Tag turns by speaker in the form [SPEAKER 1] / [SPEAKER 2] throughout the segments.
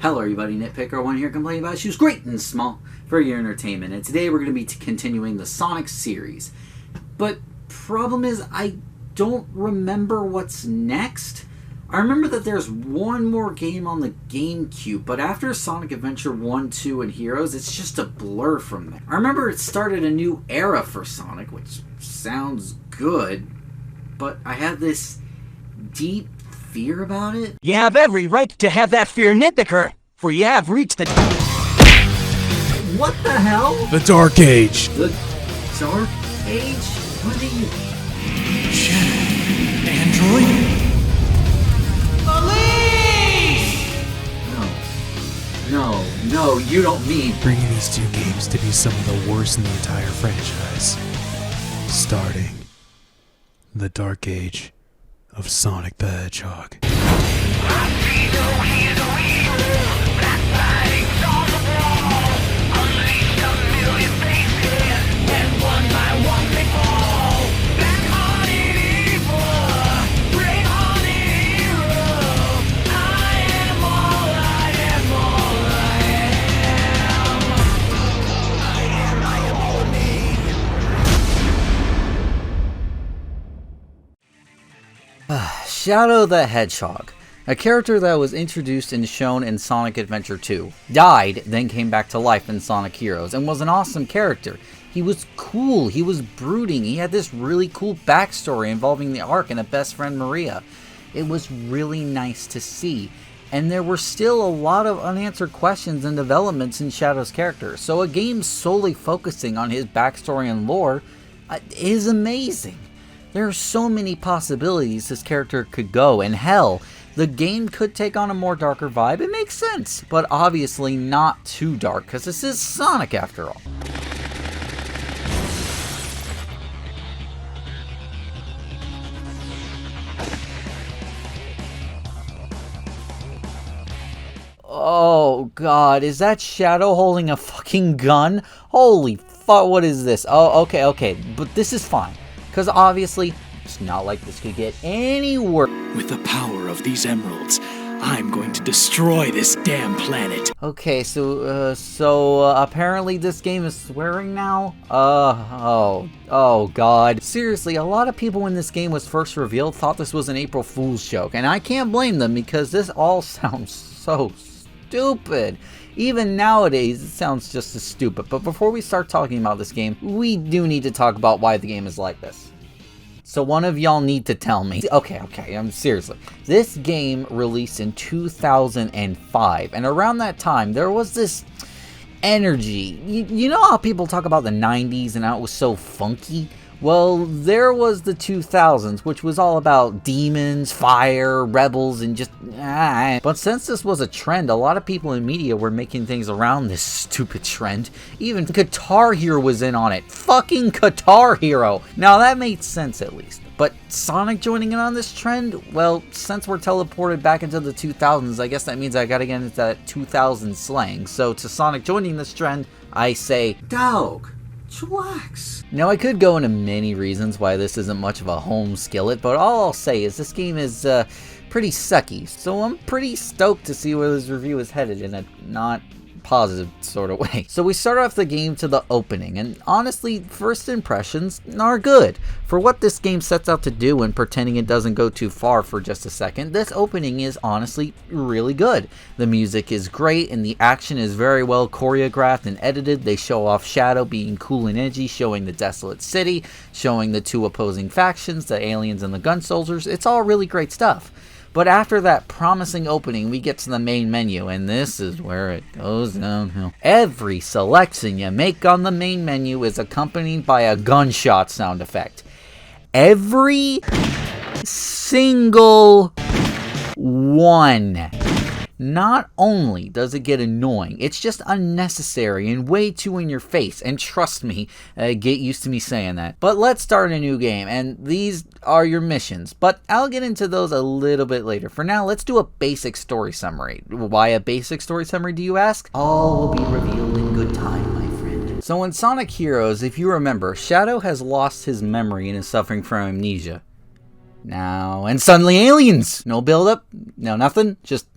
[SPEAKER 1] Hello everybody, NitPicker1 here, complaining about issues great and small for your entertainment, and today we're going to be continuing the Sonic series. But problem is, I don't remember what's next. I remember that there's one more game on the Gamecube, but after Sonic Adventure 1, 2, and Heroes, it's just a blur from there. I remember it started a new era for Sonic, which sounds good, but I had this deep fear about it.
[SPEAKER 2] You have every right to have that fear, NitPicker, for you have reached the...
[SPEAKER 1] What the hell?
[SPEAKER 3] The Dark Age.
[SPEAKER 1] The Dark Age? What are you...
[SPEAKER 3] Shadow. Android?
[SPEAKER 2] Police!
[SPEAKER 1] No, you don't mean...
[SPEAKER 3] Bringing these two games to be some of the worst in the entire franchise. Starting the Dark Age of Sonic the Hedgehog.
[SPEAKER 1] Shadow the Hedgehog, a character that was introduced and shown in Sonic Adventure 2, died, then came back to life in Sonic Heroes, and was an awesome character. He was cool, he was brooding, he had this really cool backstory involving the Ark and a best friend Maria. It was really nice to see, and there were still a lot of unanswered questions and developments in Shadow's character, so a game solely focusing on his backstory and lore is amazing. There are so many possibilities this character could go, and hell, the game could take on a more darker vibe. It makes sense, but obviously not too dark, because this is Sonic after all. Oh god, is that Shadow holding a fucking gun? Holy fuck, what is this? Oh, okay, but this is fine. Because obviously, it's not like this could get any worse.
[SPEAKER 3] With the power of these emeralds, I'm going to destroy this damn planet.
[SPEAKER 1] Okay, so apparently this game is swearing now? Oh god. Seriously, a lot of people when this game was first revealed thought this was an April Fool's joke, and I can't blame them because this all sounds so stupid. Even nowadays, it sounds just as stupid. But before we start talking about this game, we do need to talk about why the game is like this. So one of y'all need to tell me. Okay, seriously. This game released in 2005, and around that time, there was this energy. You know how people talk about the 90s and how it was so funky? Well, there was the 2000s, which was all about demons, fire, rebels, and just But since this was a trend, a lot of people in media were making things around this stupid trend. Even Guitar Hero was in on it. Fucking Guitar Hero! Now that made sense at least. But Sonic joining in on this trend? Well, since we're teleported back into the 2000s, I guess that means I gotta get into that 2000 slang. So to Sonic joining this trend, I say, dog. Chillax. Now I could go into many reasons why this isn't much of a home skillet, but all I'll say is this game is pretty sucky, so I'm pretty stoked to see where this review is headed in a not positive sort of way. So we start off the game to the opening, and honestly, first impressions are good. For what this game sets out to do, and pretending it doesn't go too far for just a second, this opening is honestly really good. The music is great, and the action is very well choreographed and edited. They show off Shadow being cool and edgy, showing the desolate city, showing the two opposing factions, the aliens and the gun soldiers. It's all really great stuff. But after that promising opening, we get to the main menu, and this is where it goes downhill. Every selection you make on the main menu is accompanied by a gunshot sound effect. Every single one. Not only does it get annoying, it's just unnecessary and way too in your face. And trust me, get used to me saying that. But let's start a new game, and these are your missions. But I'll get into those a little bit later. For now, let's do a basic story summary. Why a basic story summary, do you ask? All will be revealed in good time, my friend. So in Sonic Heroes, if you remember, Shadow has lost his memory and is suffering from amnesia. Now, and suddenly aliens! No build-up, no nothing, just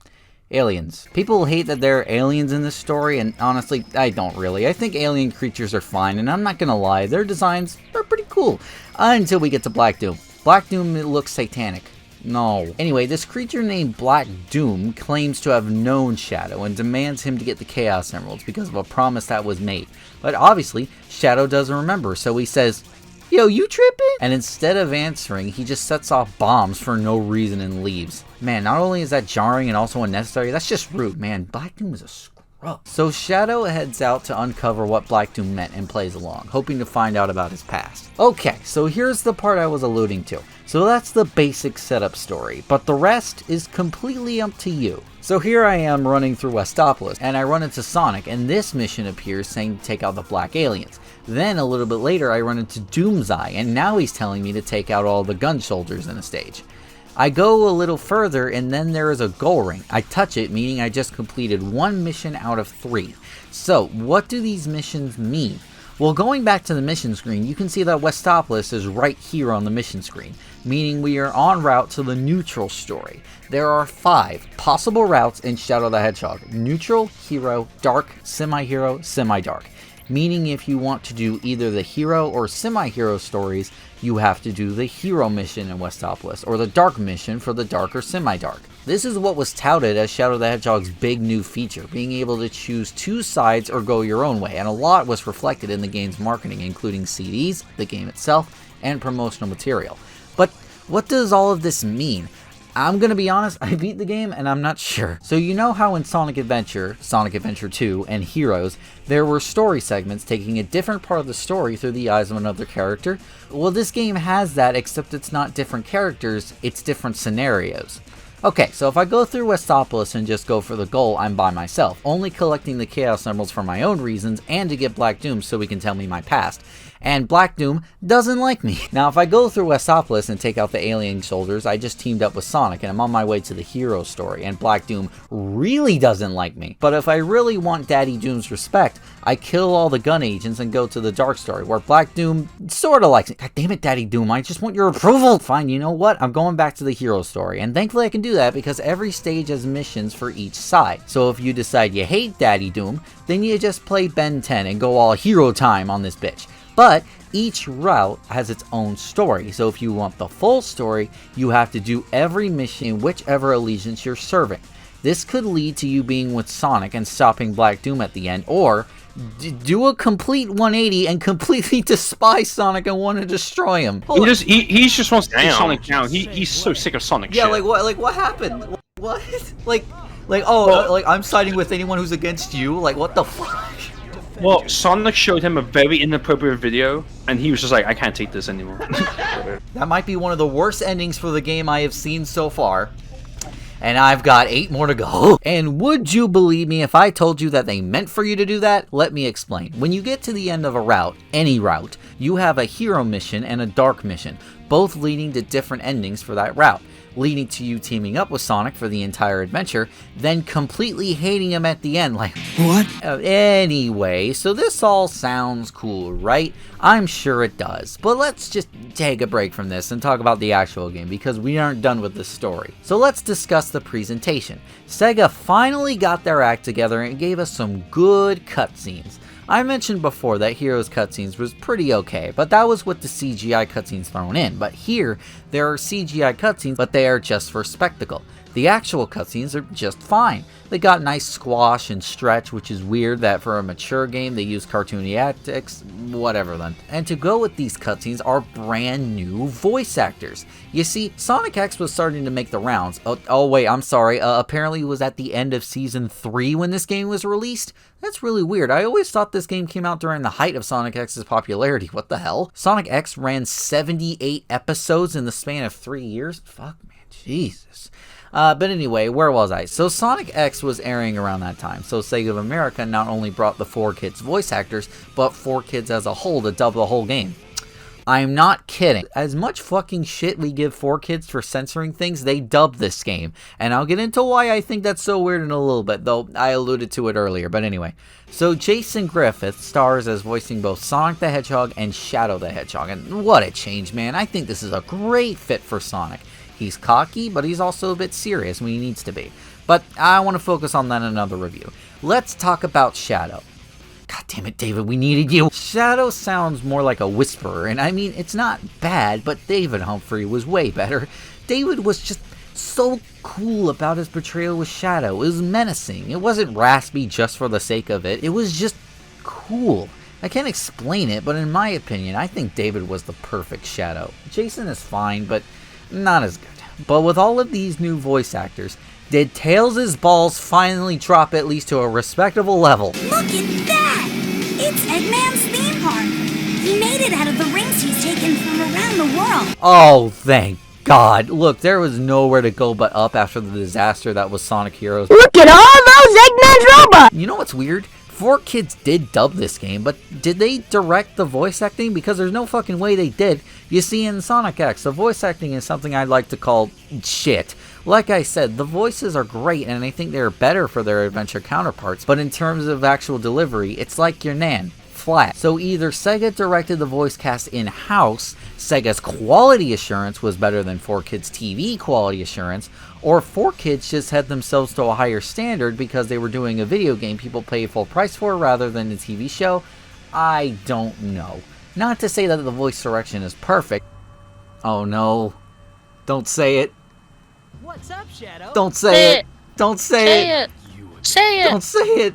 [SPEAKER 1] Aliens. People hate that there are aliens in this story, and honestly, I don't really. I think alien creatures are fine, and I'm not gonna lie, their designs are pretty cool. Until we get to Black Doom. Black Doom looks satanic. No. Anyway, this creature named Black Doom claims to have known Shadow and demands him to get the Chaos Emeralds because of a promise that was made. But obviously, Shadow doesn't remember, so he says, "Yo, you tripping?" And instead of answering, he just sets off bombs for no reason and leaves. Man, not only is that jarring and also unnecessary, that's just rude, man. Black Doom is a scrub. So Shadow heads out to uncover what Black Doom meant and plays along, hoping to find out about his past. Okay, so here's the part I was alluding to. So that's the basic setup story, but the rest is completely up to you. So here I am running through Westopolis, and I run into Sonic, and this mission appears saying to take out the black aliens. Then a little bit later I run into Doomseye, and now he's telling me to take out all the gun soldiers in a stage. I go a little further, and then there is a goal ring. I touch it, meaning I just completed one mission out of 3. So what do these missions mean? Well, going back to the mission screen, you can see that Westopolis is right here on the mission screen, meaning we are en route to the neutral story. There are 5 possible routes in Shadow the Hedgehog: neutral, hero, dark, semi-hero, semi-dark. Meaning if you want to do either the hero or semi-hero stories, you have to do the hero mission in Westopolis, or the dark mission for the dark or semi-dark. This is what was touted as Shadow the Hedgehog's big new feature, being able to choose 2 sides or go your own way, and a lot was reflected in the game's marketing, including CDs, the game itself, and promotional material. But what does all of this mean? I'm gonna be honest, I beat the game and I'm not sure. So you know how in Sonic Adventure 2, and Heroes, there were story segments taking a different part of the story through the eyes of another character? Well, this game has that, except it's not different characters, it's different scenarios. Okay, so if I go through Westopolis and just go for the goal, I'm by myself, only collecting the Chaos Emeralds for my own reasons and to get Black Doom so he can tell me my past. And Black Doom doesn't like me. Now, if I go through Westopolis and take out the alien soldiers, I just teamed up with Sonic and I'm on my way to the hero story, and Black Doom really doesn't like me. But if I really want Daddy Doom's respect, I kill all the gun agents and go to the dark story, where Black Doom sorta likes me. God damn it, Daddy Doom, I just want your approval! Fine, you know what? I'm going back to the hero story, and thankfully I can do that because every stage has missions for each side. So if you decide you hate Daddy Doom, then you just play Ben 10 and go all hero time on this bitch. But each route has its own story, so if you want the full story, you have to do every mission in whichever allegiance you're serving. This could lead to you being with Sonic and stopping Black Doom at the end, or do a complete 180 and completely despise Sonic and want to destroy him.
[SPEAKER 4] He just wants to take Sonic down. He's so sick of Sonic shit.
[SPEAKER 1] Yeah, what happened? What? Like I'm siding with anyone who's against you? Like, what the fuck?
[SPEAKER 4] Well, Sonic showed him a very inappropriate video, and he was just like, I can't take this anymore.
[SPEAKER 1] That might be one of the worst endings for the game I have seen so far. And I've got 8 more to go. And would you believe me if I told you that they meant for you to do that? Let me explain. When you get to the end of a route, any route, you have a hero mission and a dark mission, both leading to different endings for that route, leading to you teaming up with Sonic for the entire adventure, then completely hating him at the end, like, what? Anyway, so this all sounds cool, right? I'm sure it does, but let's just take a break from this and talk about the actual game, because we aren't done with the story. So let's discuss the presentation. SEGA finally got their act together and gave us some good cutscenes. I mentioned before that Heroes cutscenes was pretty okay, but that was with the CGI cutscenes thrown in. But here, there are CGI cutscenes, but they are just for spectacle. The actual cutscenes are just fine. They got nice squash and stretch, which is weird that for a mature game they use cartoony antics, whatever then. And to go with these cutscenes are brand new voice actors. You see, Sonic X was starting to make the rounds. Oh wait, I'm sorry, apparently it was at the end of Season 3 when this game was released? That's really weird. I always thought this game came out during the height of Sonic X's popularity. What the hell? Sonic X ran 78 episodes in the span of 3 years? Fuck, man, Jesus. But anyway, where was I? So Sonic X was airing around that time, so SEGA of America not only brought the 4Kids voice actors, but 4Kids as a whole to dub the whole game. I'm not kidding. As much fucking shit we give 4Kids for censoring things, they dubbed this game. And I'll get into why I think that's so weird in a little bit, though I alluded to it earlier, but anyway. So Jason Griffith stars as voicing both Sonic the Hedgehog and Shadow the Hedgehog, and what a change, man. I think this is a great fit for Sonic. He's cocky, but he's also a bit serious when he needs to be. But I want to focus on that in another review. Let's talk about Shadow. God damn it, David, we needed you. Shadow sounds more like a whisperer, and I mean, it's not bad, but David Humphrey was way better. David was just so cool about his portrayal with Shadow. It was menacing. It wasn't raspy just for the sake of it. It was just cool. I can't explain it, but in my opinion, I think David was the perfect Shadow. Jason is fine, but not as good. But with all of these new voice actors, did Tails' balls finally drop at least to a respectable level?
[SPEAKER 5] Look at that! It's Eggman's theme park! He made it out of the rings he's taken from around the world!
[SPEAKER 1] Oh, thank God. Look, there was nowhere to go but up after the disaster that was Sonic Heroes.
[SPEAKER 5] Look at all those Eggman's robots!
[SPEAKER 1] You know what's weird? 4Kids did dub this game, but did they direct the voice acting? Because there's no fucking way they did. You see, in Sonic X, the voice acting is something I'd like to call shit. Like I said, the voices are great, and I think they're better for their adventure counterparts, but in terms of actual delivery, it's like your Nan. Flat. So either SEGA directed the voice cast in-house, SEGA's quality assurance was better than 4Kids TV quality assurance, or 4Kids just had themselves to a higher standard because they were doing a video game people pay full price for rather than a TV show. I don't know. Not to say that the voice direction is perfect. Oh no. Don't say it.
[SPEAKER 2] What's up, Shadow?
[SPEAKER 1] Don't say it. Don't say it.
[SPEAKER 6] Say it.
[SPEAKER 1] Don't say it.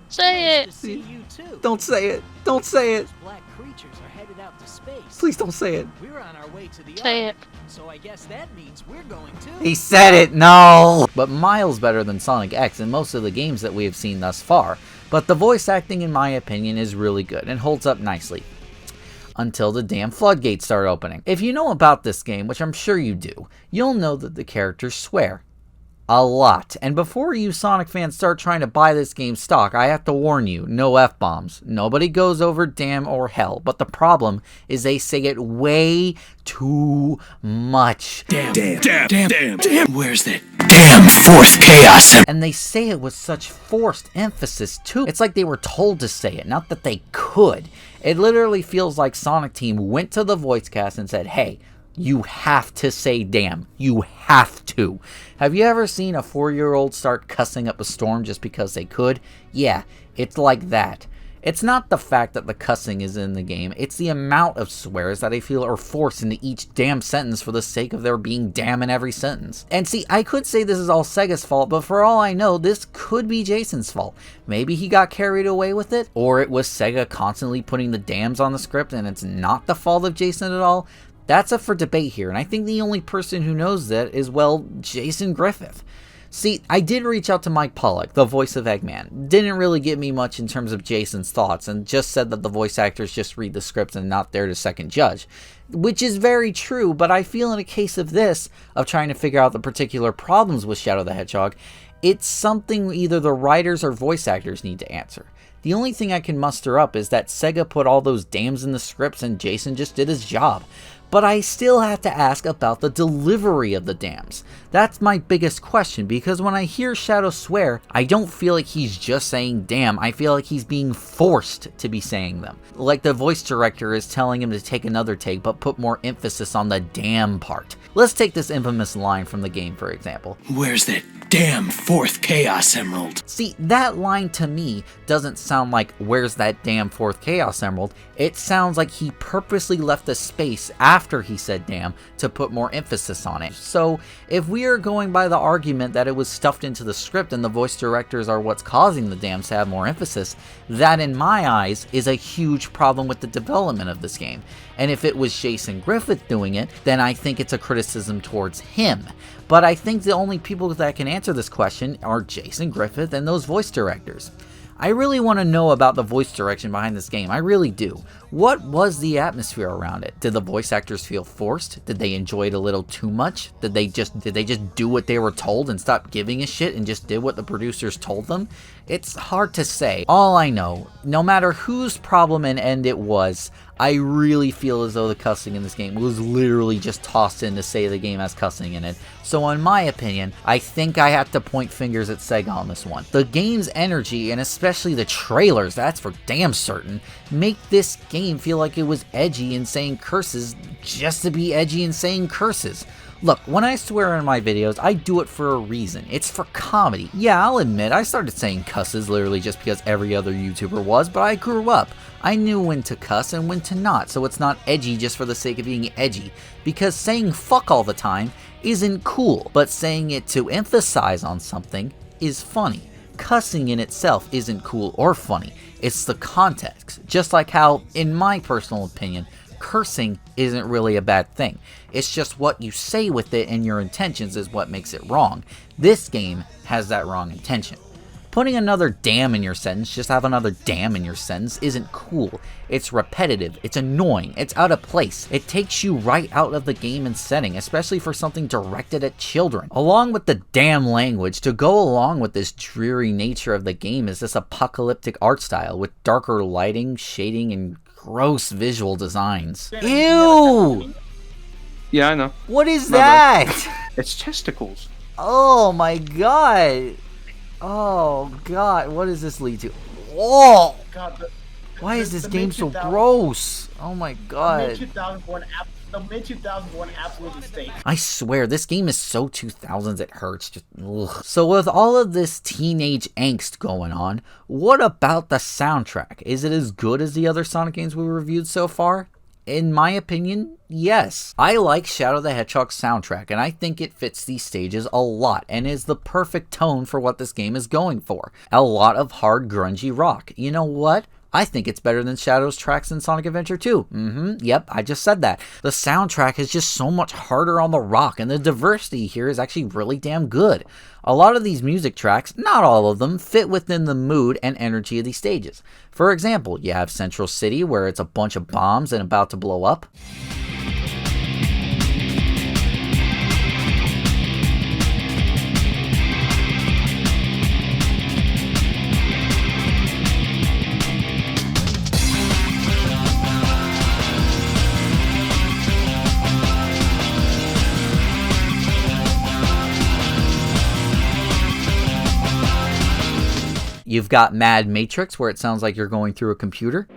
[SPEAKER 6] Say it.
[SPEAKER 2] See you too.
[SPEAKER 1] Don't say it. Don't say it.
[SPEAKER 2] Those black creatures are headed out to space.
[SPEAKER 1] Please don't say it.
[SPEAKER 2] We're on our way to the
[SPEAKER 6] Say
[SPEAKER 2] Ark,
[SPEAKER 6] it.
[SPEAKER 2] so I guess that means we're going too.
[SPEAKER 1] He said it, no! But miles better than Sonic X in most of the games that we have seen thus far. But the voice acting, in my opinion, is really good and holds up nicely. Until the damn floodgates start opening. If you know about this game, which I'm sure you do, you'll know that the characters swear. A lot. And before you Sonic fans start trying to buy this game stock, I have to warn you, no F-bombs. Nobody goes over damn or hell. But the problem is they say it way too much.
[SPEAKER 7] Damn, where's that damn fourth chaos?
[SPEAKER 1] And they say it with such forced emphasis too. It's like they were told to say it, not that they could. It literally feels like Sonic Team went to the voice cast and said, hey, you have to say damn. You have to. Have you ever seen a 4-year-old start cussing up a storm just because they could? Yeah, it's like that. It's not the fact that the cussing is in the game, it's the amount of swears that I feel are forced into each damn sentence for the sake of there being damn in every sentence. And see, I could say this is all SEGA's fault, but for all I know, this could be Jason's fault. Maybe he got carried away with it, or it was SEGA constantly putting the dams on the script and it's not the fault of Jason at all. That's up for debate here, and I think the only person who knows that is, well, Jason Griffith. See, I did reach out to Mike Pollock, the voice of Eggman. Didn't really give me much in terms of Jason's thoughts, and just said that the voice actors just read the script and not there to second judge. Which is very true, but I feel in a case of this, of trying to figure out the particular problems with Shadow the Hedgehog, it's something either the writers or voice actors need to answer. The only thing I can muster up is that SEGA put all those dams in the scripts and Jason just did his job. But I still have to ask about the delivery of the dams. That's my biggest question, because when I hear Shadow swear, I don't feel like he's just saying damn, I feel like he's being forced to be saying them. Like the voice director is telling him to take another take, but put more emphasis on the damn part. Let's take this infamous line from the game, for example.
[SPEAKER 7] Where's that damn fourth Chaos Emerald?
[SPEAKER 1] See, that line to me doesn't sound like, where's that damn fourth Chaos Emerald? It sounds like he purposely left a space after he said damn to put more emphasis on it. So, if we are going by the argument that it was stuffed into the script and the voice directors are what's causing the dams to have more emphasis, that in my eyes is a huge problem with the development of this game. And if it was Jason Griffith doing it, then I think it's a criticism towards him. But I think the only people that can answer this question are Jason Griffith and those voice directors. I really want to know about the voice direction behind this game, I really do. What was the atmosphere around it? Did the voice actors feel forced? Did they enjoy it a little too much? Did they just do what they were told and stop giving a shit and just did what the producers told them? It's hard to say. All I know, no matter whose problem and end it was, I really feel as though the cussing in this game was literally just tossed in to say the game has cussing in it. So in my opinion, I think I have to point fingers at SEGA on this one. The game's energy, and especially the trailers, that's for damn certain, make this game feel like it was edgy and saying curses just to be edgy and saying curses. Look, when I swear in my videos, I do it for a reason. It's for comedy. Yeah, I'll admit, I started saying cusses literally just because every other YouTuber was, but I grew up. I knew when to cuss and when to not, so it's not edgy just for the sake of being edgy. Because saying fuck all the time isn't cool, but saying it to emphasize on something is funny. Cussing in itself isn't cool or funny. It's the context. Just like how, in my personal opinion, cursing isn't really a bad thing. It's just what you say with it and your intentions is what makes it wrong. This game has that wrong intention. Putting another damn in your sentence, just have another damn in your sentence, isn't cool. It's repetitive, it's annoying, it's out of place. It takes you right out of the game and setting, especially for something directed at children. Along with the damn language, to go along with this dreary nature of the game is this apocalyptic art style with darker lighting, shading, and gross visual designs. Ew!
[SPEAKER 4] Yeah, I know.
[SPEAKER 1] What is
[SPEAKER 4] My
[SPEAKER 1] that?
[SPEAKER 4] It's testicles.
[SPEAKER 1] Oh my god. Oh god, what does this lead to? Oh!
[SPEAKER 8] God,
[SPEAKER 1] Why is this
[SPEAKER 8] the
[SPEAKER 1] game so
[SPEAKER 8] mid-2000s
[SPEAKER 1] gross? Oh my god.
[SPEAKER 8] The mid-2000s absolutely stinks.
[SPEAKER 1] I swear, this game is so 2000s it hurts. Just, ugh. So with all of this teenage angst going on, what about the soundtrack? Is it as good as the other Sonic games we reviewed so far? In my opinion, yes. I like Shadow the Hedgehog's soundtrack, and I think it fits these stages a lot, and is the perfect tone for what this game is going for. A lot of hard, grungy rock. You know what? I think it's better than Shadow's tracks in Sonic Adventure 2. Yep, I just said that. The soundtrack is just so much harder on the rock, and the diversity here is actually really damn good. A lot of these music tracks, not all of them, fit within the mood and energy of these stages. For example, you have Central City, where it's a bunch of bombs and about to blow up. You've got Mad Matrix, where it sounds like you're going through a computer.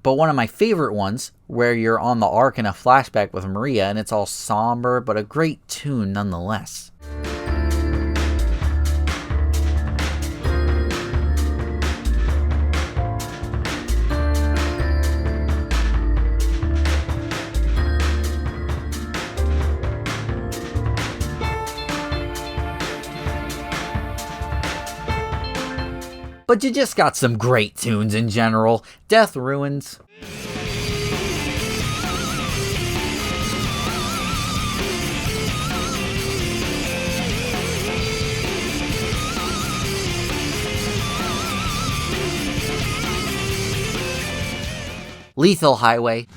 [SPEAKER 1] But one of my favorite ones, where you're on the Ark in a flashback with Maria, and it's all somber, but a great tune nonetheless. But you just got some great tunes in general. Death Ruins. Lethal Highway.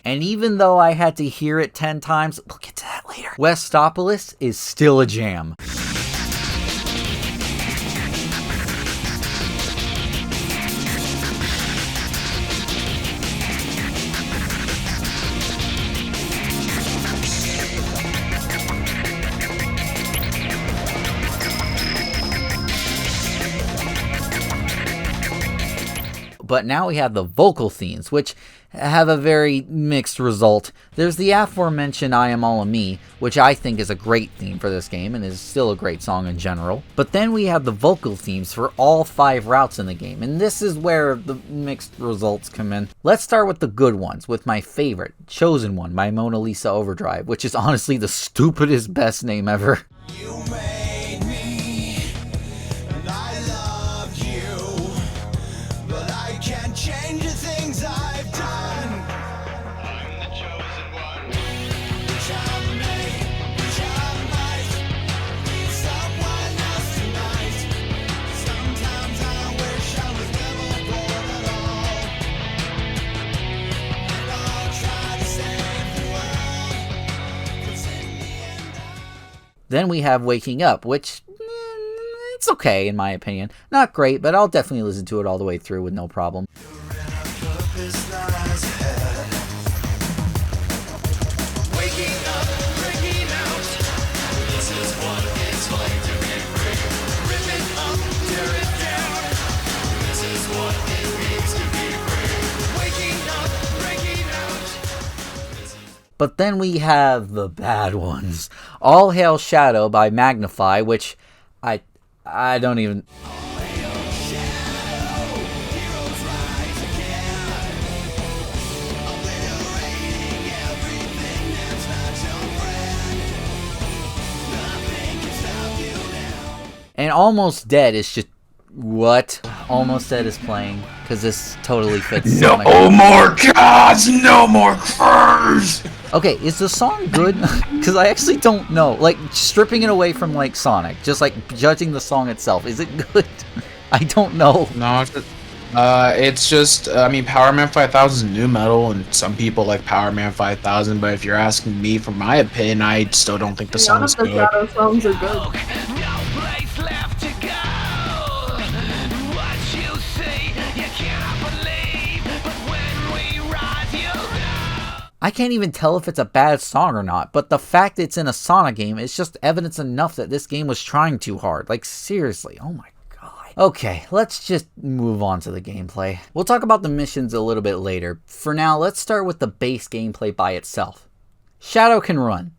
[SPEAKER 1] And even though I had to hear it 10 times, we'll get to that later, Westopolis is still a jam. But now we have the vocal themes, which have a very mixed result. There's the aforementioned I Am All of Me, which I think is a great theme for this game and is still a great song in general. But then we have the vocal themes for all 5 routes in the game, and this is where the mixed results come in. Let's start with the good ones, with my favorite, Chosen One by Mona Lisa Overdrive, which is honestly the stupidest best name ever.
[SPEAKER 9] You made me, and I loved you, but I can't change the things I've done. I'm the chosen one. Which I may, which I might be someone else tonight. Sometimes I wish I was never born at all. And I'll try to save the world.
[SPEAKER 1] Then we have Waking Up, which it's okay in my opinion. Not great, but I'll definitely listen to it all the way through with no problem. But then we have the bad ones. All Hail Shadow by Magna-Fi, which I don't even... And Almost Dead is just... What? Almost Dead is playing, because this totally fits Sonic.
[SPEAKER 7] No more gods, no more curs!
[SPEAKER 1] Okay, is the song good? Because I actually don't know. Like, stripping it away from, like, Sonic, just, like, judging the song itself, is it good? I don't know.
[SPEAKER 10] No, it's just, I mean, Power Man 5000 is new metal, and some people like Power Man 5000, but if you're asking me, for my opinion, I still don't think the song is good.
[SPEAKER 11] None of the Shadow songs are good.
[SPEAKER 1] I can't even tell if it's a bad song or not, but the fact it's in a Sonic game is just evidence enough that this game was trying too hard. Like, seriously, oh my god. Okay, let's just move on to the gameplay. We'll talk about the missions a little bit later. For now, let's start with the base gameplay by itself. Shadow can run.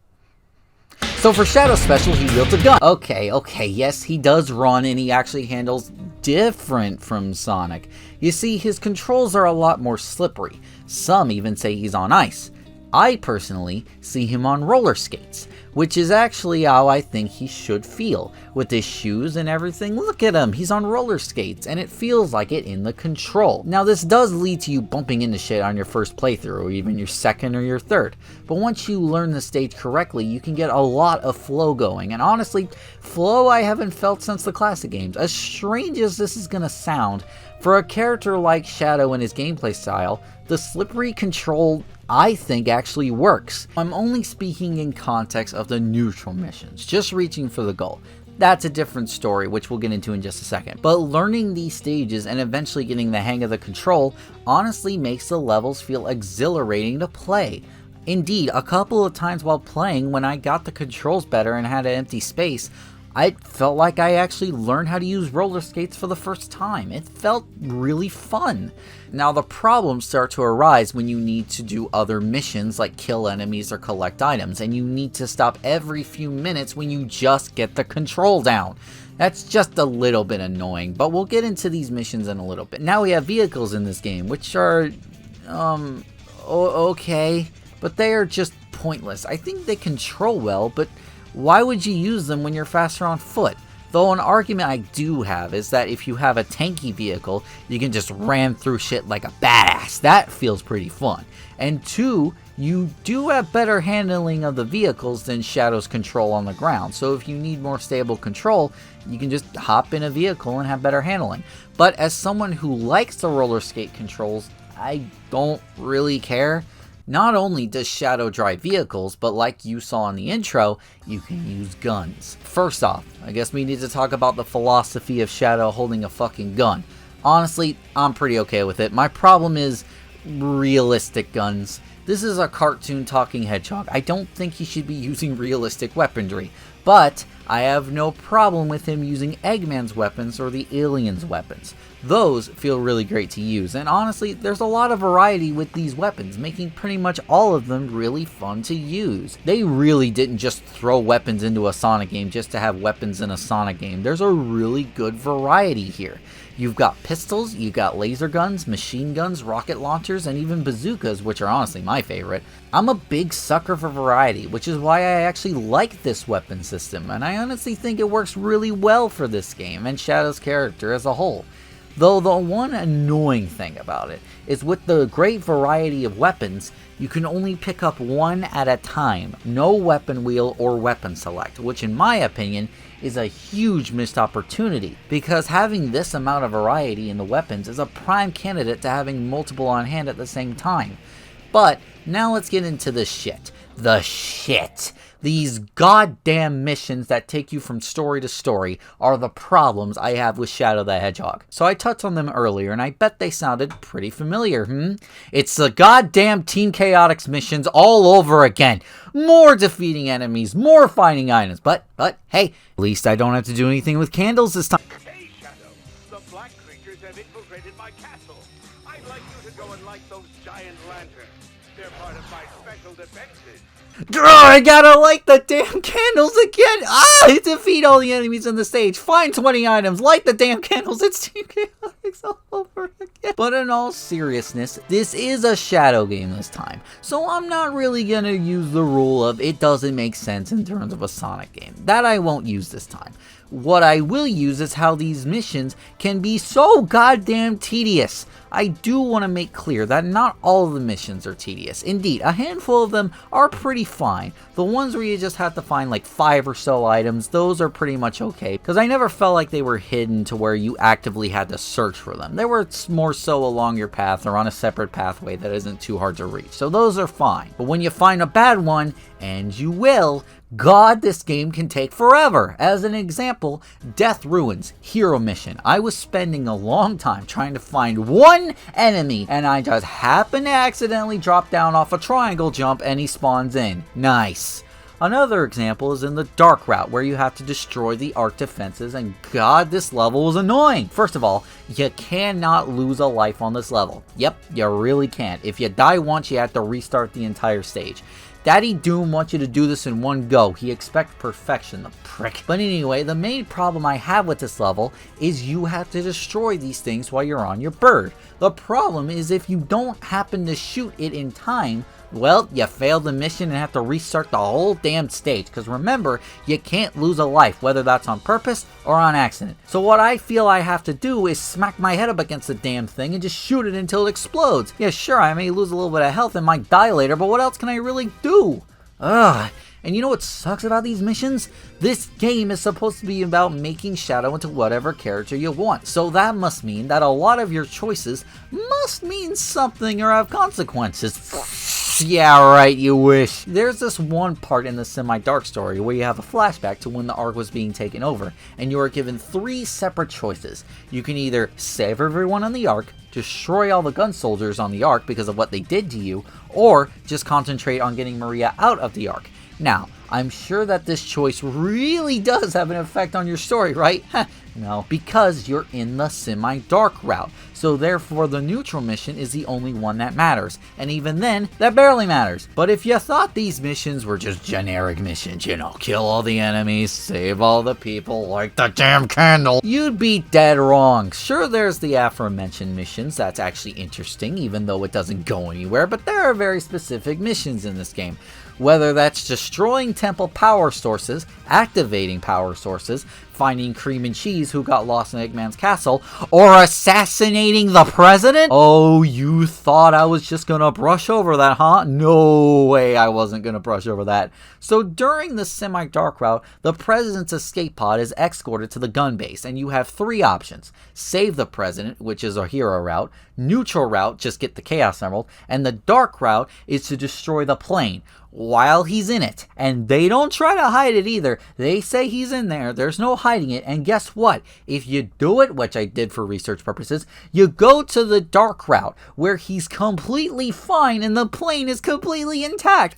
[SPEAKER 1] So for Shadow's special, he wields a gun. Okay, yes, he does run and he actually handles different from Sonic. You see, his controls are a lot more slippery. Some even say he's on ice. I personally see him on roller skates, which is actually how I think he should feel. With his shoes and everything, look at him, he's on roller skates, and it feels like it in the control. Now this does lead to you bumping into shit on your first playthrough, or even your second or your third, but once you learn the stage correctly, you can get a lot of flow going, and honestly, flow I haven't felt since the classic games. As strange as this is gonna sound, for a character like Shadow and his gameplay style, the slippery control I think actually works. I'm only speaking in context of the neutral missions, just reaching for the goal. That's a different story, which we'll get into in just a second. But learning these stages and eventually getting the hang of the control honestly makes the levels feel exhilarating to play. Indeed, a couple of times while playing, when I got the controls better and had an empty space, I felt like I actually learned how to use roller skates for the first time. It felt really fun. Now the problems start to arise when you need to do other missions like kill enemies or collect items, and you need to stop every few minutes when you just get the control down. That's just a little bit annoying, but we'll get into these missions in a little bit. Now we have vehicles in this game, which are, okay, but they are just pointless. I think they control well, but why would you use them when you're faster on foot? Though an argument I do have is that if you have a tanky vehicle, you can just ram through shit like a badass. That feels pretty fun. And two, you do have better handling of the vehicles than Shadow's control on the ground. So if you need more stable control, you can just hop in a vehicle and have better handling. But as someone who likes the roller skate controls, I don't really care. Not only does Shadow drive vehicles, but like you saw in the intro, you can use guns. First off, I guess we need to talk about the philosophy of Shadow holding a fucking gun. Honestly, I'm pretty okay with it. My problem is realistic guns. This is a cartoon talking hedgehog. I don't think he should be using realistic weaponry. But I have no problem with him using Eggman's weapons or the aliens' weapons. Those feel really great to use, and honestly, there's a lot of variety with these weapons, making pretty much all of them really fun to use. They really didn't just throw weapons into a Sonic game just to have weapons in a Sonic game. There's a really good variety here. You've got pistols, you've got laser guns, machine guns, rocket launchers, and even bazookas, which are honestly my favorite. I'm a big sucker for variety, which is why I actually like this weapon system, and I honestly think it works really well for this game and Shadow's character as a whole. Though the one annoying thing about it is with the great variety of weapons, you can only pick up one at a time, no weapon wheel or weapon select, which in my opinion is a huge missed opportunity, because having this amount of variety in the weapons is a prime candidate to having multiple on hand at the same time. But now let's get into the shit. The shit. These goddamn missions that take you from story to story are the problems I have with Shadow the Hedgehog. So I touched on them earlier, and I bet they sounded pretty familiar, It's the goddamn Team Chaotix missions all over again. More defeating enemies, more finding items, but hey, at least I don't have to do anything with candles this time.
[SPEAKER 9] Hey, Shadow. The black creatures have infiltrated my castle. I'd like you to go and light those giant lanterns. They're part of my special defenses.
[SPEAKER 1] I gotta light the damn candles again! Defeat all the enemies on the stage, find 20 items, light the damn candles, it's Team Chaotix all over again. But in all seriousness, this is a Shadow game this time, so I'm not really gonna use the rule of it doesn't make sense in terms of a Sonic game. That I won't use this time. What I will use is how these missions can be so goddamn tedious. I do want to make clear that not all of the missions are tedious. Indeed, a handful of them are pretty fine. The ones where you just have to find like 5 or so items, those are pretty much okay, because I never felt like they were hidden to where you actively had to search for them. They were more so along your path or on a separate pathway that isn't too hard to reach, so those are fine. But when you find a bad one, and you will, God, this game can take forever. As an example, Death Ruins Hero Mission. I was spending a long time trying to find one enemy, and I just happened to accidentally drop down off a triangle jump and he spawns in. Nice. Another example is in the Dark Route, where you have to destroy the Arc defenses, and God, this level was annoying. First of all, you cannot lose a life on this level. Yep, you really can't. If you die once, you have to restart the entire stage. Daddy Doom wants you to do this in one go. He expects perfection, the prick. But anyway, the main problem I have with this level is you have to destroy these things while you're on your bird. The problem is if you don't happen to shoot it in time, well, you failed the mission and have to restart the whole damn stage, because remember, you can't lose a life, whether that's on purpose or on accident. So what I feel I have to do is smack my head up against the damn thing and just shoot it until it explodes. Yeah, sure, I may lose a little bit of health and might die later, but what else can I really do? Ugh. And you know what sucks about these missions? This game is supposed to be about making Shadow into whatever character you want, so that must mean that a lot of your choices must mean something or have consequences. Yeah, right, you wish. There's this one part in the semi-dark story where you have a flashback to when the Ark was being taken over, and you are given 3 separate choices. You can either save everyone on the Ark, destroy all the gun soldiers on the Ark because of what they did to you, or just concentrate on getting Maria out of the Ark. Now, I'm sure that this choice really does have an effect on your story, right? No, because you're in the semi-dark route. So therefore the neutral mission is the only one that matters. And even then, that barely matters. But if you thought these missions were just generic missions, you know, kill all the enemies, save all the people, like the damn candle, you'd be dead wrong. Sure, there's the aforementioned missions, that's actually interesting, even though it doesn't go anywhere, but there are very specific missions in this game. Whether that's destroying temple power sources, activating power sources, finding Cream and Cheese who got lost in Eggman's castle, or assassinating the president? Oh, you thought I was just gonna brush over that, huh? No way I wasn't gonna brush over that. So during the semi-dark route, the president's escape pod is escorted to the gun base, and you have 3 options. Save the president, which is a hero route, neutral route, just get the Chaos Emerald, and the dark route is to destroy the plane while he's in it. And they don't try to hide it either. They say he's in there, there's no hiding it, and guess what? If you do it, which I did for research purposes, you go to the dark route where he's completely fine and the plane is completely intact.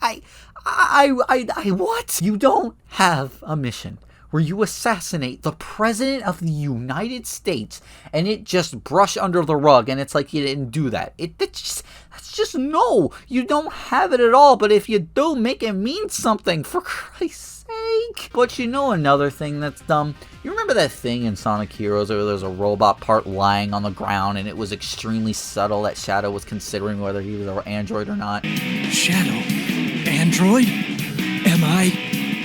[SPEAKER 1] What? You don't have a mission where you assassinate the President of the United States and it just brush under the rug and it's like you didn't do that. That's just no, you don't have it at all, but if you do, make it mean something, for Christ's sake. But you know another thing that's dumb? You remember that thing in Sonic Heroes where there's a robot part lying on the ground and it was extremely subtle that Shadow was considering whether he was an android or not?
[SPEAKER 7] Shadow? Android? Am I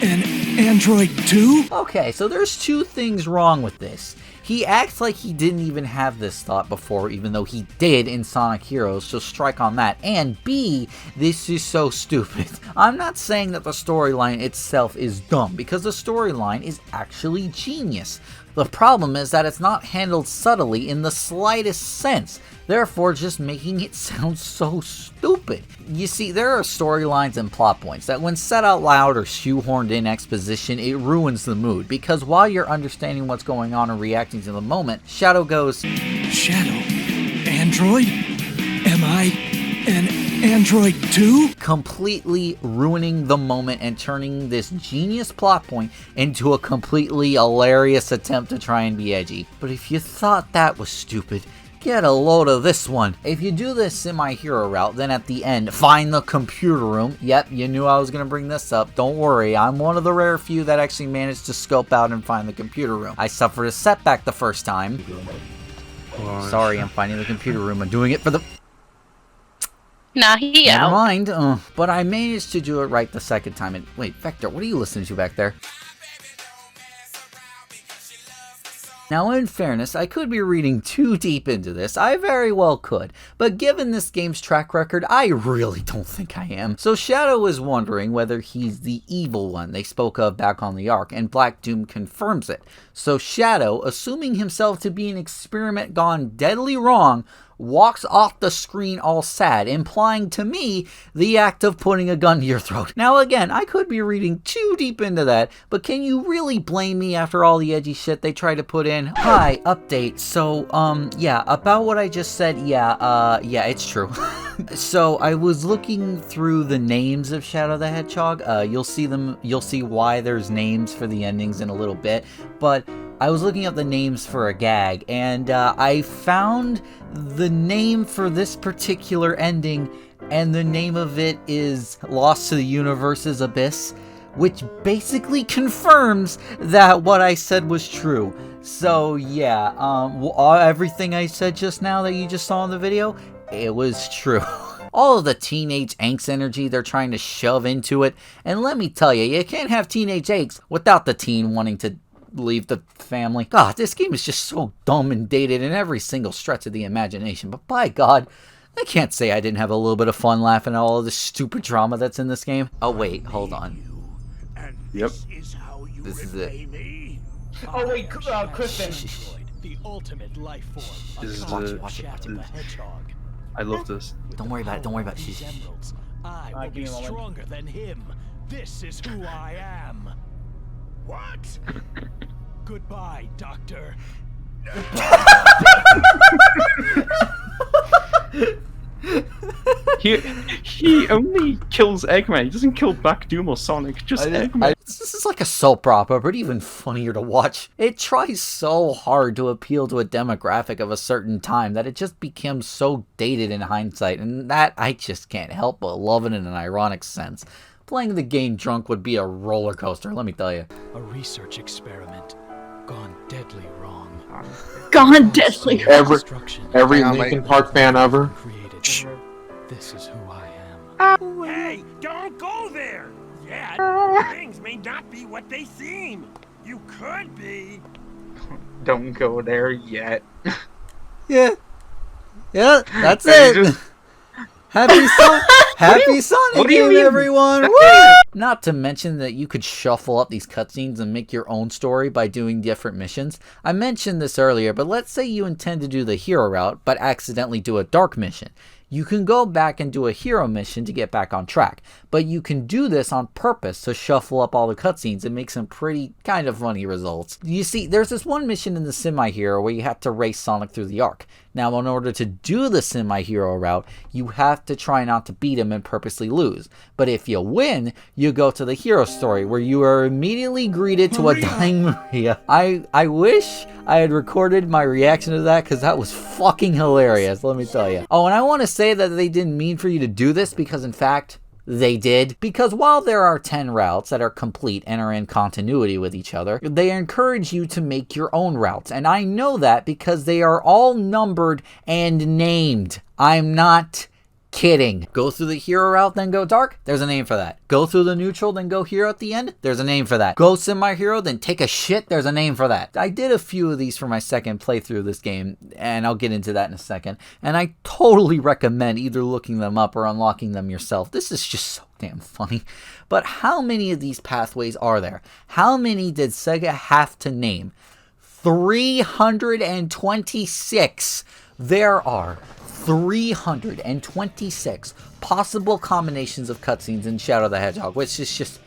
[SPEAKER 7] an Android 2?
[SPEAKER 1] Okay, so there's two things wrong with this. He acts like he didn't even have this thought before, even though he did in Sonic Heroes, so strike on that. And B, this is so stupid. I'm not saying that the storyline itself is dumb, because the storyline is actually genius. The problem is that it's not handled subtly in the slightest sense, therefore just making it sound so stupid. You see, there are storylines and plot points that when said out loud or shoehorned in exposition, it ruins the mood, because while you're understanding what's going on and reacting to the moment, Shadow goes,
[SPEAKER 7] Shadow? Android? Am I an Android 2?
[SPEAKER 1] completely ruining the moment and turning this genius plot point into a completely hilarious attempt to try and be edgy. But if you thought that was stupid, get a load of this one. If you do this semi-hero route, then at the end, find the computer room. Yep, you knew I was going to bring this up. Don't worry, I'm one of the rare few that actually managed to scope out and find the computer room. I suffered a setback the first time. Sorry, I'm finding the computer room. I'm doing it for the...
[SPEAKER 6] Nah, he
[SPEAKER 1] Never
[SPEAKER 6] out.
[SPEAKER 1] mind. But I managed to do it right the second time. And wait, Vector, what are you listening to back there? Now, in fairness, I could be reading too deep into this. I very well could. But given this game's track record, I really don't think I am. So Shadow is wondering whether he's the evil one they spoke of back on the Ark, and Black Doom confirms it. So Shadow, assuming himself to be an experiment gone deadly wrong, walks off the screen all sad, implying to me the act of putting a gun to your throat. Now again, I could be reading too deep into that, but can you really blame me after all the edgy shit they tried to put in? Hi, update. So, yeah, about what I just said, yeah, it's true. So, I was looking through the names of Shadow the Hedgehog. You'll see why there's names for the endings in a little bit, but I was looking up the names for a gag, and I found the name for this particular ending, and the name of it is Lost to the Universe's Abyss, which basically confirms that what I said was true. So yeah, everything I said just now that you just saw in the video, it was true. All of the teenage angst energy they're trying to shove into it, and let me tell you, you can't have teenage angst without the teen wanting to leave the family. God, this game is just so dumb and dated in every single stretch of the imagination, but by God, I can't say I didn't have a little bit of fun laughing at all of the stupid drama that's in this game. Oh wait, hold on.
[SPEAKER 4] Yep.
[SPEAKER 1] This is it.
[SPEAKER 8] Oh wait, Kristen.
[SPEAKER 2] The ultimate life form.
[SPEAKER 4] This is
[SPEAKER 1] Watch it.
[SPEAKER 2] The hedgehog.
[SPEAKER 4] I love this.
[SPEAKER 1] Don't worry about it, don't worry about it.
[SPEAKER 2] These emeralds. I will
[SPEAKER 8] give
[SPEAKER 2] be
[SPEAKER 8] me a moment.
[SPEAKER 2] stronger than him. This is who I am. What? Goodbye, Doctor.
[SPEAKER 4] He only kills Eggman. He doesn't kill Black Doom or Sonic. Just Eggman.
[SPEAKER 1] This is like a soap opera, but even funnier to watch. It tries so hard to appeal to a demographic of a certain time that it just becomes so dated in hindsight, and that I just can't help but love it in an ironic sense. Playing the game drunk would be a roller coaster, let me tell you.
[SPEAKER 2] A research experiment gone deadly wrong.
[SPEAKER 6] Gone deadly.
[SPEAKER 10] Every Linkin Park fan ever.
[SPEAKER 2] Created. This is who I am.
[SPEAKER 11] Hey, don't go there! Yet, things may not be what they seem. You could be.
[SPEAKER 10] Don't go there yet.
[SPEAKER 1] Yeah, that's it. Happy Sonic game, everyone! Woo! Not to mention that you could shuffle up these cutscenes and make your own story by doing different missions. I mentioned this earlier, but let's say you intend to do the hero route, but accidentally do a dark mission. You can go back and do a hero mission to get back on track, but you can do this on purpose to shuffle up all the cutscenes and make some pretty kind of funny results. You see, there's this one mission in the semi-hero where you have to race Sonic through the Ark. Now, in order to do the semi-hero route, you have to try not to beat him and purposely lose. But if you win, you go to the hero story where you are immediately greeted to a dying Maria. I wish I had recorded my reaction to that because that was fucking hilarious, let me tell you. Oh, and I want to say that they didn't mean for you to do this because, in fact, they did. Because while there are 10 routes that are complete and are in continuity with each other, they encourage you to make your own routes. And I know that because they are all numbered and named. I'm not kidding. Go through the hero route, then go dark? There's a name for that. Go through the neutral, then go hero at the end? There's a name for that. Go semi-hero, then take a shit? There's a name for that. I did a few of these for my second playthrough of this game, and I'll get into that in a second. And I totally recommend either looking them up or unlocking them yourself. This is just so damn funny. But how many of these pathways are there? How many did SEGA have to name? 326. There are 326 possible combinations of cutscenes in Shadow the Hedgehog, which is just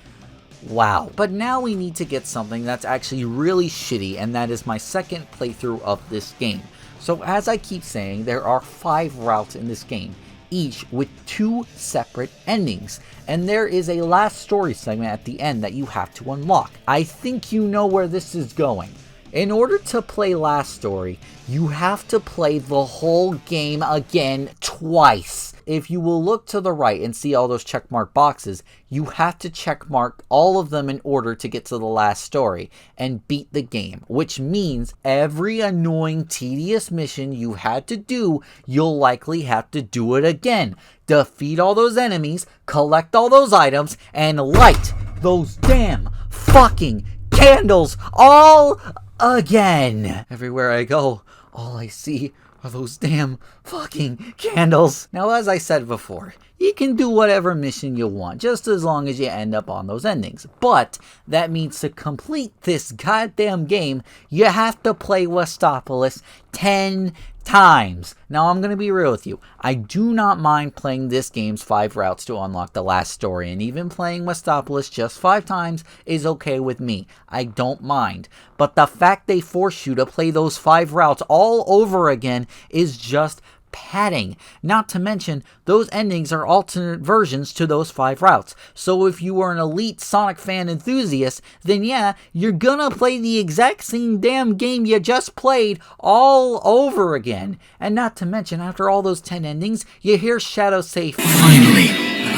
[SPEAKER 1] wow. But now we need to get something that's actually really shitty, and that is my second playthrough of this game. So as I keep saying, there are 5 routes in this game, each with 2 separate endings, and there is a last story segment at the end that you have to unlock. I think you know where this is going. In order to play Last Story, you have to play the whole game again twice. If you will look to the right and see all those checkmark boxes, you have to checkmark all of them in order to get to the last story and beat the game, which means every annoying, tedious mission you had to do, you'll likely have to do it again. Defeat all those enemies, collect all those items, and light those damn fucking candles all again. Everywhere I go, all I see are those damn fucking candles. Now, as I said before, you can do whatever mission you want, just as long as you end up on those endings. But that means to complete this goddamn game, you have to play Westopolis 10 times. Now, I'm going to be real with you. I do not mind playing this game's 5 routes to unlock the last story, and even playing Westopolis just 5 times is okay with me. I don't mind. But the fact they force you to play those 5 routes all over again is just padding. Not to mention, those endings are alternate versions to those 5 routes. So if you are an elite Sonic fan enthusiast, then yeah, you're gonna play the exact same damn game you just played all over again. And not to mention, after all those 10 endings, you hear Shadow say,
[SPEAKER 7] "Finally,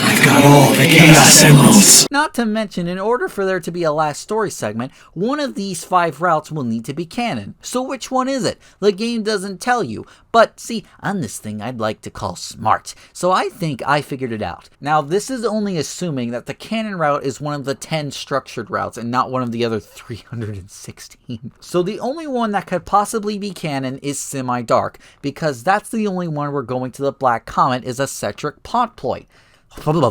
[SPEAKER 7] I've got all the Chaos Emeralds."
[SPEAKER 1] Not to mention, in order for there to be a last story segment, one of these 5 routes will need to be canon. So which one is it? The game doesn't tell you. But see, I'm this thing I'd like to call smart, so I think I figured it out. Now, this is only assuming that the canon route is one of the 10 structured routes and not one of the other 316. So the only one that could possibly be canon is Semi-Dark, because that's the only one where going to the Black Comet is a centric plot point.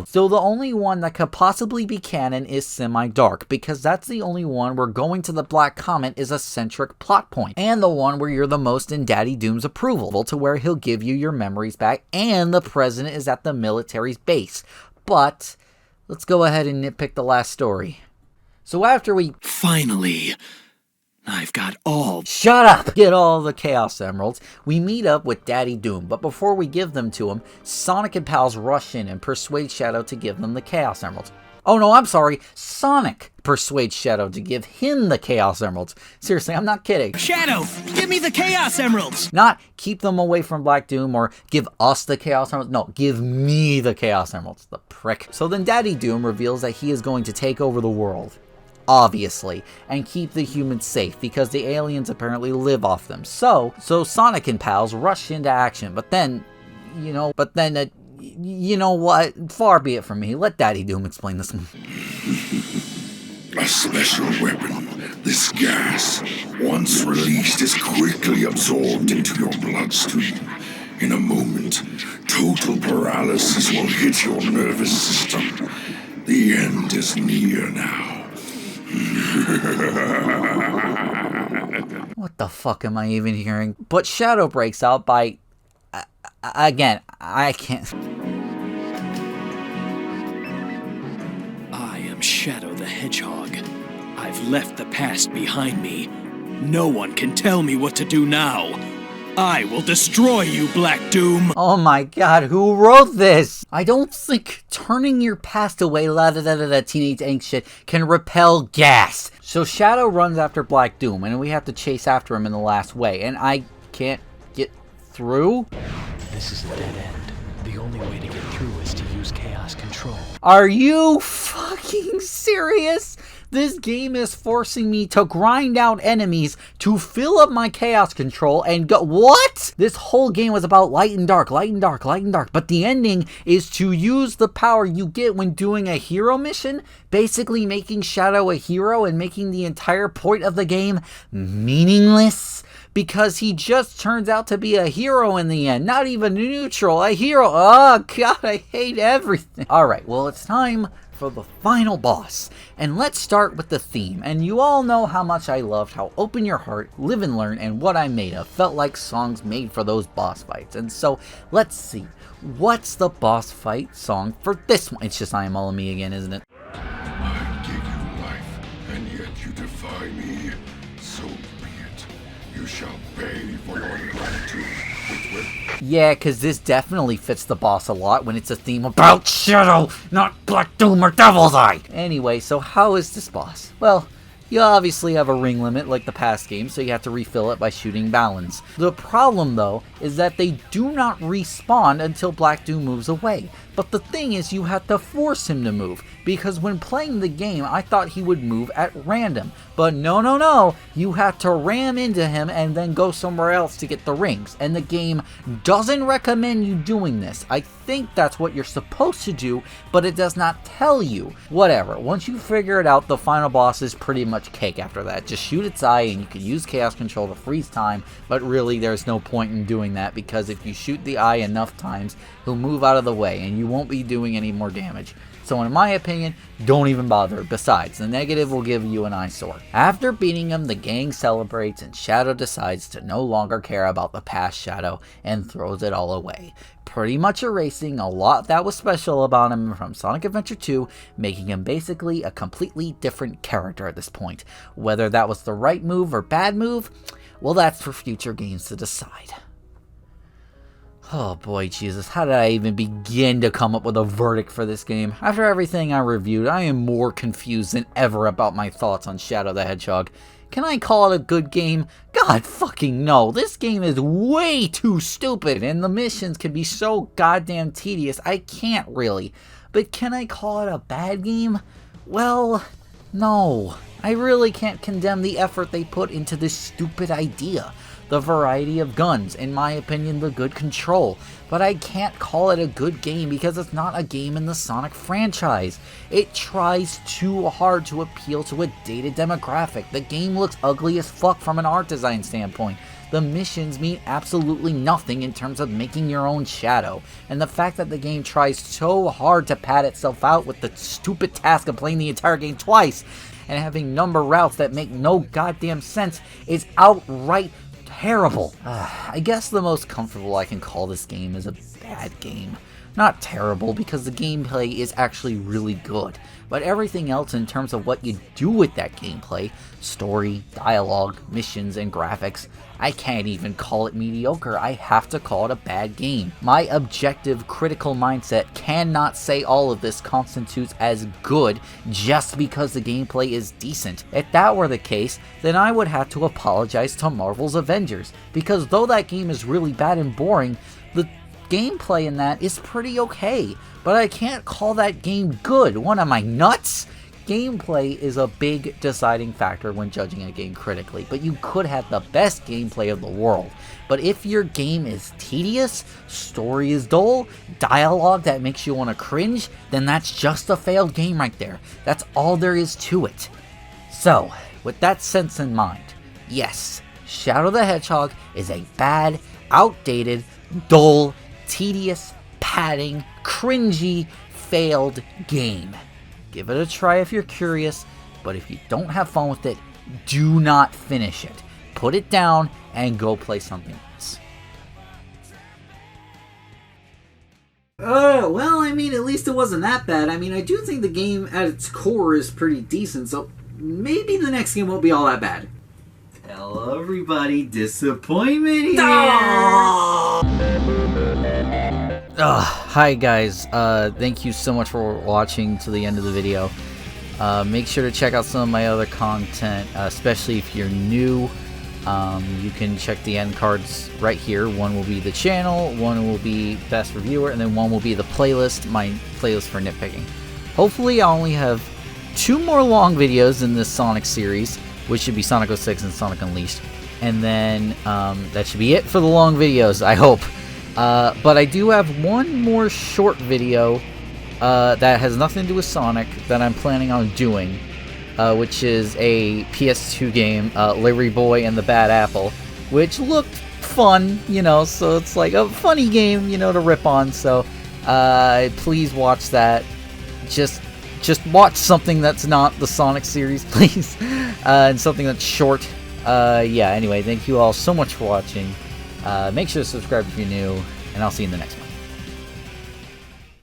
[SPEAKER 1] So the only one that could possibly be canon is Semi-Dark, because that's the only one where going to the Black Comet is a centric plot point, and the one where you're the most in Daddy Doom's approval, to where he'll give you your memories back, and the president is at the military's base. But let's go ahead and nitpick the last story. So after we
[SPEAKER 7] Finally, I've got all.
[SPEAKER 1] Shut up! Get all the Chaos Emeralds, we meet up with Daddy Doom, but before we give them to him, Sonic and pals rush in and persuade Shadow to give them the Chaos Emeralds. Oh no, I'm sorry, Sonic persuades Shadow to give him the Chaos Emeralds. Seriously, I'm not kidding.
[SPEAKER 7] Shadow, give me the Chaos Emeralds!
[SPEAKER 1] Not keep them away from Black Doom or give us the Chaos Emeralds. No, give me the Chaos Emeralds, the prick. So then Daddy Doom reveals that he is going to take over the world, obviously, and keep the humans safe because the aliens apparently live off them. So Sonic and pals rush into action, but then, you know what? Far be it from me. Let Daddy Doom explain this one.
[SPEAKER 12] A special weapon. This gas, once released, is quickly absorbed into your bloodstream. In a moment, total paralysis will hit your nervous system. The end is near now.
[SPEAKER 1] What the fuck am I even hearing? But Shadow breaks out by... again, I can't...
[SPEAKER 7] I am Shadow the Hedgehog. I've left the past behind me. No one can tell me what to do now. I will destroy you, Black Doom!
[SPEAKER 1] Oh my god, who wrote this? I don't think turning your past away, teenage angst shit, can repel gas. So Shadow runs after Black Doom, and we have to chase after him in the last way, and I can't get through?
[SPEAKER 13] This is a dead end.
[SPEAKER 2] The only way to get through is to use chaos control.
[SPEAKER 1] Are you fucking serious? This game is forcing me to grind out enemies to fill up my chaos control and go— what? This whole game was about light and dark, light and dark, light and dark. But the ending is to use the power you get when doing a hero mission, basically making Shadow a hero and making the entire point of the game meaningless. Because he just turns out to be a hero in the end. Not even neutral, a hero. Oh god, I hate everything. Alright, well it's time for the final boss. And let's start with the theme. And you all know how much I loved how Open Your Heart, Live and Learn, and What I'm Made Of felt like songs made for those boss fights. And so, let's see. What's the boss fight song for this one? It's just I Am All of Me again, isn't it?
[SPEAKER 12] I gave you life, and yet you defy me. So be it. You shall pay for your ingratitude.
[SPEAKER 1] Yeah, because this definitely fits the boss a lot when it's a theme about Shadow, not Black Doom or Devil's Eye. Anyway, so how is this boss? Well, you obviously have a ring limit like the past game, so you have to refill it by shooting balons. The problem, though, is that they do not respawn until Black Doom moves away. But the thing is, you have to force him to move, because when playing the game, I thought he would move at random. But no, you have to ram into him and then go somewhere else to get the rings. And the game doesn't recommend you doing this. I think that's what you're supposed to do, but it does not tell you. Whatever, once you figure it out, the final boss is pretty much cake after that. Just shoot its eye and you can use Chaos Control to freeze time, but really there's no point in doing that, because if you shoot the eye enough times, he'll move out of the way and you won't be doing any more damage. So in my opinion, don't even bother. Besides, the negative will give you an eyesore. After beating him, the gang celebrates and Shadow decides to no longer care about the past Shadow and throws it all away. Pretty much erasing a lot that was special about him from Sonic Adventure 2, making him basically a completely different character at this point. Whether that was the right move or bad move, well, that's for future games to decide. Oh boy, Jesus, how did I even begin to come up with a verdict for this game? After everything I reviewed, I am more confused than ever about my thoughts on Shadow the Hedgehog. Can I call it a good game? God fucking no, this game is way too stupid, and the missions can be so goddamn tedious, I can't really. But can I call it a bad game? Well, no. I really can't condemn the effort they put into this stupid idea. The variety of guns, in my opinion, the good control, but I can't call it a good game because it's not a game in the Sonic franchise. It tries too hard to appeal to a dated demographic. The game looks ugly as fuck from an art design standpoint. The missions mean absolutely nothing in terms of making your own Shadow, and the fact that the game tries so hard to pad itself out with the stupid task of playing the entire game twice and having number routes that make no goddamn sense is outright terrible. I guess the most comfortable I can call this game is a bad game. Not terrible, because the gameplay is actually really good, but everything else in terms of what you do with that gameplay, story, dialogue, missions, and graphics, I can't even call it mediocre. I have to call it a bad game. My objective, critical mindset cannot say all of this constitutes as good just because the gameplay is decent. If that were the case, then I would have to apologize to Marvel's Avengers, because though that game is really bad and boring, the gameplay in that is pretty okay, but I can't call that game good. What am I, nuts? Gameplay is a big deciding factor when judging a game critically, but you could have the best gameplay of the world. But if your game is tedious, story is dull, dialogue that makes you want to cringe, then that's just a failed game right there. That's all there is to it. So, with that sense in mind, yes, Shadow the Hedgehog is a bad, outdated, dull, tedious, padding, cringy, failed game. Give it a try if you're curious, but if you don't have fun with it, do not finish it. Put it down and go play something else. Well, I mean, at least it wasn't that bad. I mean, I do think the game at its core is pretty decent, so maybe the next game won't be all that bad. Hello, everybody. Disappointment here. Hi, guys. Thank you so much for watching to the end of the video. Make sure to check out some of my other content, especially if you're new. You can check the end cards right here. One will be the channel, one will be best reviewer, and then one will be the playlist, my playlist for nitpicking. Hopefully I only have 2 more long videos in this Sonic series, which should be Sonic 06 and Sonic Unleashed. And then that should be it for the long videos, I hope. But I do have one more short video that has nothing to do with Sonic that I'm planning on doing, which is a PS2 game, Larry Boy and the Bad Apple, which looked fun, you know, so it's like a funny game, you know, to rip on. So please watch that. Just watch something that's not the Sonic series, please, and something that's short. Yeah, anyway, thank you all so much for watching. Make sure to subscribe if you're new, and I'll see you in the next one.